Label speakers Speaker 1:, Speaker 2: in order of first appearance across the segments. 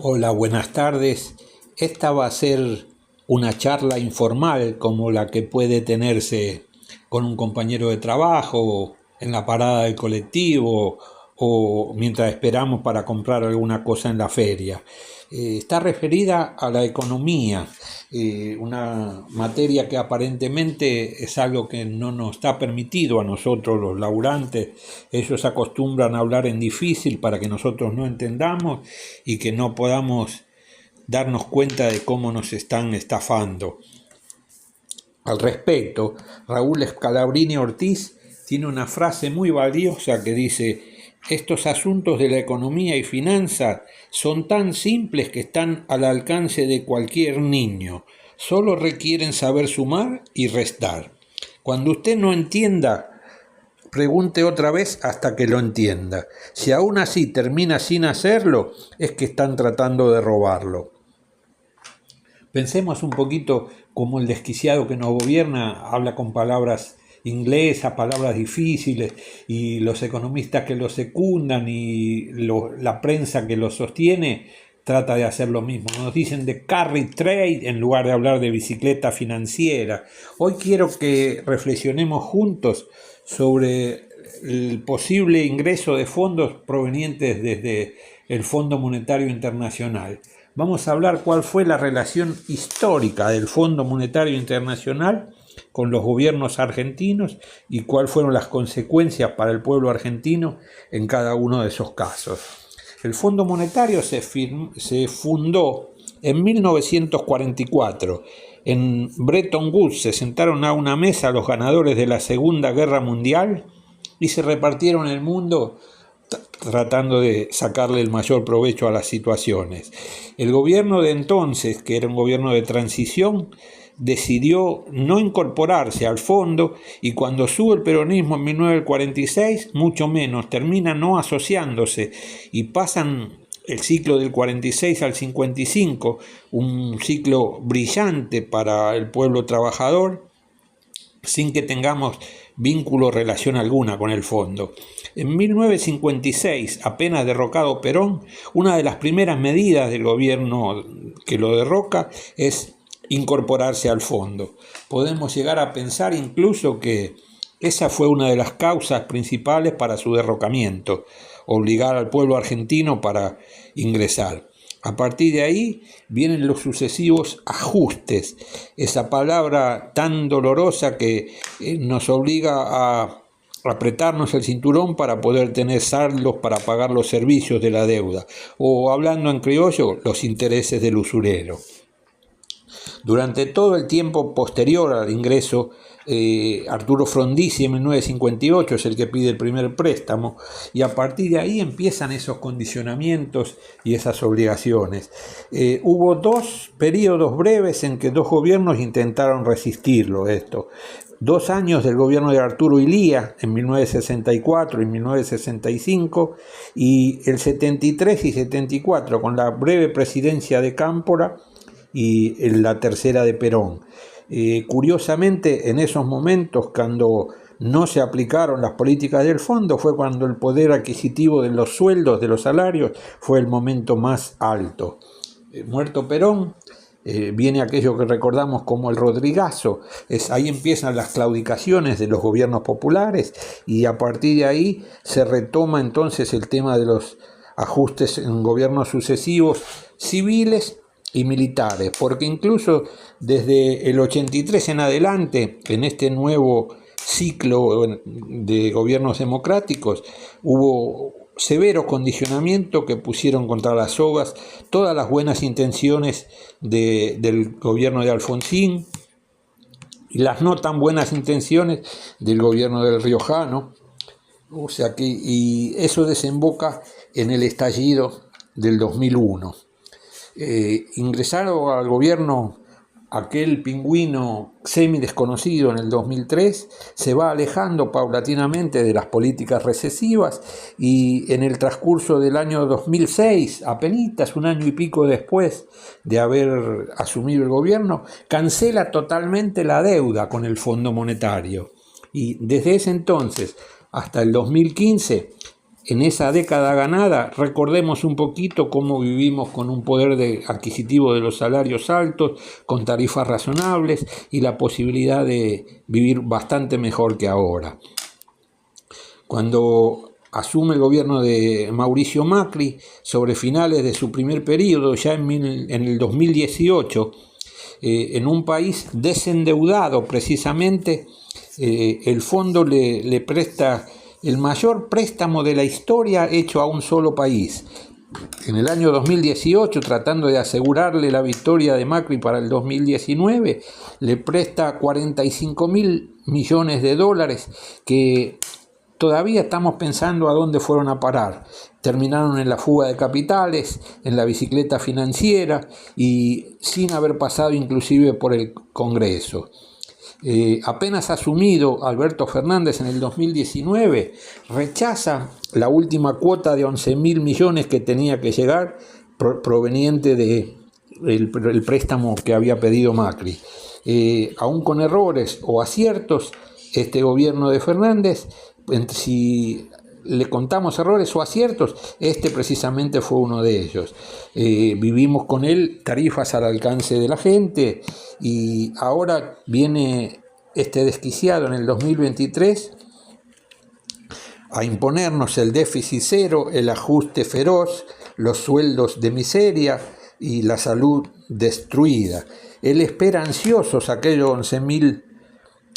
Speaker 1: Hola, buenas tardes. Esta va a ser una charla informal como la que puede tenerse con un compañero de trabajo, en la parada del colectivo o mientras esperamos para comprar alguna cosa en la feria. Está referida a la economía, una materia que aparentemente es algo que no nos está permitido a nosotros los laburantes. Ellos acostumbran a hablar en difícil para que nosotros no entendamos y que no podamos darnos cuenta de cómo nos están estafando. Al respecto, Raúl Scalabrini Ortiz tiene una frase muy valiosa que dice: estos asuntos de la economía y finanzas son tan simples que están al alcance de cualquier niño. Solo requieren saber sumar y restar. Cuando usted no entienda, pregunte otra vez hasta que lo entienda. Si aún así termina sin hacerlo, es que están tratando de robarlo. Pensemos un poquito como el desquiciado que nos gobierna habla con palabras inglesas, palabras difíciles, y los economistas que lo secundan y la prensa que lo sostiene trata de hacer lo mismo. Nos dicen de carry trade en lugar de hablar de bicicleta financiera. Hoy quiero que reflexionemos juntos sobre el posible ingreso de fondos provenientes desde el Fondo Monetario Internacional. Vamos a hablar cuál fue la relación histórica del Fondo Monetario Internacional con los gobiernos argentinos y cuáles fueron las consecuencias para el pueblo argentino en cada uno de esos casos. El Fondo Monetario se fundó en 1944. En Bretton Woods se sentaron a una mesa los ganadores de la Segunda Guerra Mundial y se repartieron el mundo tratando de sacarle el mayor provecho a las situaciones. El gobierno de entonces, que era un gobierno de transición, decidió no incorporarse al fondo, y cuando sube el peronismo en 1946, mucho menos, termina no asociándose y pasan el ciclo del 46 al 55, un ciclo brillante para el pueblo trabajador, sin que tengamos vínculo o relación alguna con el fondo. En 1956, apenas derrocado Perón, una de las primeras medidas del gobierno que lo derroca es incorporarse al fondo. Podemos llegar a pensar incluso que esa fue una de las causas principales para su derrocamiento, obligar al pueblo argentino para ingresar. A partir de ahí vienen los sucesivos ajustes, esa palabra tan dolorosa que nos obliga a apretarnos el cinturón para poder tener saldos para pagar los servicios de la deuda, o hablando en criollo, los intereses del usurero. Durante todo el tiempo posterior al ingreso, Arturo Frondizi en 1958 es el que pide el primer préstamo, y a partir de ahí empiezan esos condicionamientos y esas obligaciones. Hubo dos periodos breves en que dos gobiernos intentaron resistirlo esto. 2 años del gobierno de Arturo Illia en 1964 y 1965, y el 73 y 74 con la breve presidencia de Cámpora y en la tercera de Perón. Curiosamente, en esos momentos, cuando no se aplicaron las políticas del fondo, fue cuando el poder adquisitivo de los sueldos, de los salarios, fue el momento más alto. Muerto Perón, viene aquello que recordamos como el Rodrigazo. Ahí empiezan las claudicaciones de los gobiernos populares, y a partir de ahí se retoma entonces el tema de los ajustes en gobiernos sucesivos civiles y militares, porque incluso desde el 83 en adelante, en este nuevo ciclo de gobiernos democráticos, hubo severo condicionamiento que pusieron contra las sogas todas las buenas intenciones del gobierno de Alfonsín y las no tan buenas intenciones del gobierno del Riojano. O sea que, y eso desemboca en el estallido del 2001. Ingresaron al gobierno aquel pingüino semi desconocido en el 2003, se va alejando paulatinamente de las políticas recesivas, y en el transcurso del año 2006, apenas un año y pico después de haber asumido el gobierno, cancela totalmente la deuda con el Fondo Monetario. Y desde ese entonces hasta el 2015 en esa década ganada, recordemos un poquito cómo vivimos con un poder adquisitivo de los salarios altos, con tarifas razonables y la posibilidad de vivir bastante mejor que ahora. Cuando asume el gobierno de Mauricio Macri, sobre finales de su primer periodo, ya en el 2018, en un país desendeudado precisamente, el fondo le presta el mayor préstamo de la historia hecho a un solo país. En el año 2018, tratando de asegurarle la victoria de Macri para el 2019, le presta 45.000 millones de dólares que todavía estamos pensando a dónde fueron a parar. Terminaron en la fuga de capitales, en la bicicleta financiera y sin haber pasado inclusive por el Congreso. Apenas asumido Alberto Fernández en el 2019, rechaza la última cuota de 11.000 millones que tenía que llegar proveniente del préstamo que había pedido Macri. Aún con errores o aciertos, este gobierno de Fernández, si le contamos errores o aciertos, este precisamente fue uno de ellos. Vivimos con él tarifas al alcance de la gente y ahora viene este desquiciado en el 2023 a imponernos el déficit cero, el ajuste feroz, los sueldos de miseria y la salud destruida. Él espera ansiosos aquellos 11.000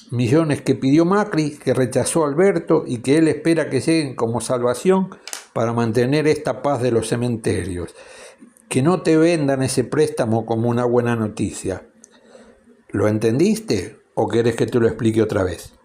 Speaker 1: millones que pidió Macri, que rechazó Alberto y que él espera que lleguen como salvación para mantener esta paz de los cementerios. Que no te vendan ese préstamo como una buena noticia. ¿Lo entendiste o querés que te lo explique otra vez?